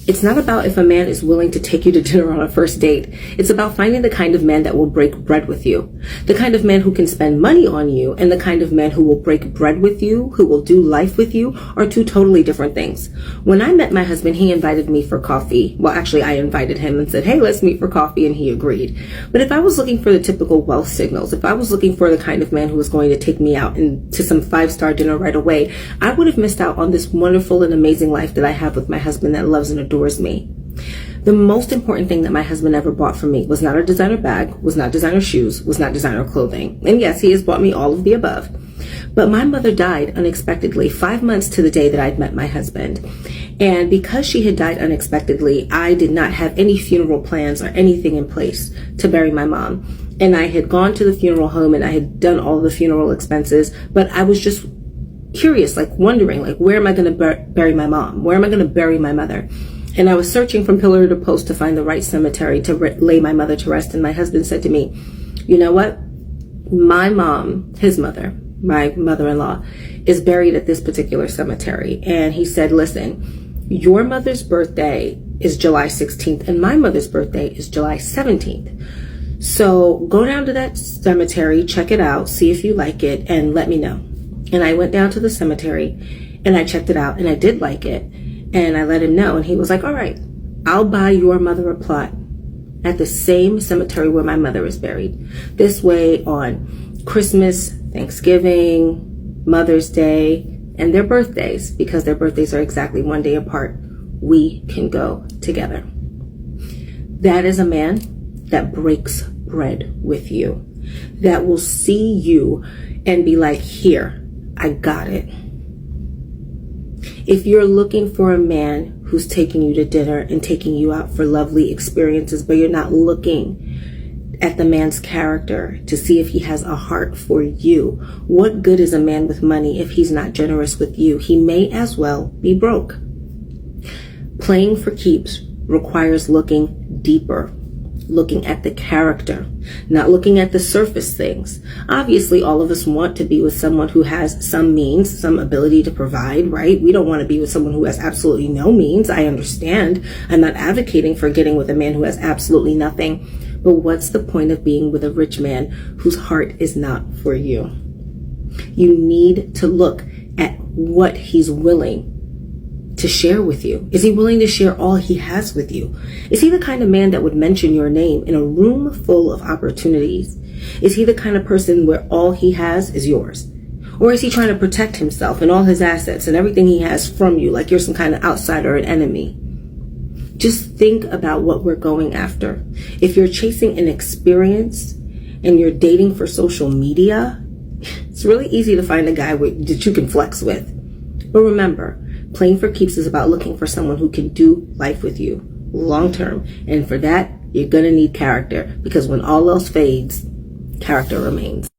It's not about if a man is willing to take you to dinner on a first date. It's about finding the kind of man that will break bread with you. The kind of man who can spend money on you and the kind of man who will break bread with you, who will do life with you, are two totally different things. When I met my husband, he invited me for coffee. Well, actually, I invited him and said, hey, let's meet for coffee, and he agreed. But if I was looking for the typical wealth signals, if I was looking for the kind of man who was going to take me out to some five-star dinner right away, I would have missed out on this wonderful and amazing life that I have with my husband that loves and adores me. The most important thing that my husband ever bought for me was not a designer bag, was not designer shoes, was not designer clothing. And yes, he has bought me all of the above. But my mother died unexpectedly 5 months to the day that I'd met my husband. And because she had died unexpectedly, I did not have any funeral plans or anything in place to bury my mom. And I had gone to the funeral home and I had done all the funeral expenses, but I was just curious, wondering, where am I going to bury my mom? Where am I going to bury my mother? And I was searching from pillar to post to find the right cemetery to lay my mother to rest. And my husband said to me, you know what? My mom, his mother, my mother-in-law, is buried at this particular cemetery. And he said, listen, your mother's birthday is July 16th and my mother's birthday is July 17th. So go down to that cemetery, check it out, see if you like it, and let me know. And I went down to the cemetery and I checked it out and I did like it. And I let him know, and he was like, all right, I'll buy your mother a plot at the same cemetery where my mother is buried. This way, on Christmas, Thanksgiving, Mother's Day, and their birthdays, because their birthdays are exactly one day apart, we can go together. That is a man that breaks bread with you, that will see you and be like, here, I got it. If you're looking for a man who's taking you to dinner and taking you out for lovely experiences, but you're not looking at the man's character to see if he has a heart for you, what good is a man with money if he's not generous with you? He may as well be broke. Playing for keeps requires looking deeper, looking at the character, not looking at the surface things. Obviously, all of us want to be with someone who has some means, some ability to provide, right? We don't want to be with someone who has absolutely no means. I understand. I'm not advocating for getting with a man who has absolutely nothing. But what's the point of being with a rich man whose heart is not for you? You need to look at what he's willing to share with you. Is he willing to share all he has with you? Is he the kind of man that would mention your name in a room full of opportunities? Is he the kind of person where all he has is yours? Or is he trying to protect himself and all his assets and everything he has from you, like you're some kind of outsider or an enemy? Just think about what we're going after. If you're chasing an experience and you're dating for social media, it's really easy to find a guy that you can flex with. But remember, playing for keeps is about looking for someone who can do life with you long term. And for that, you're going to need character, because when all else fades, character remains.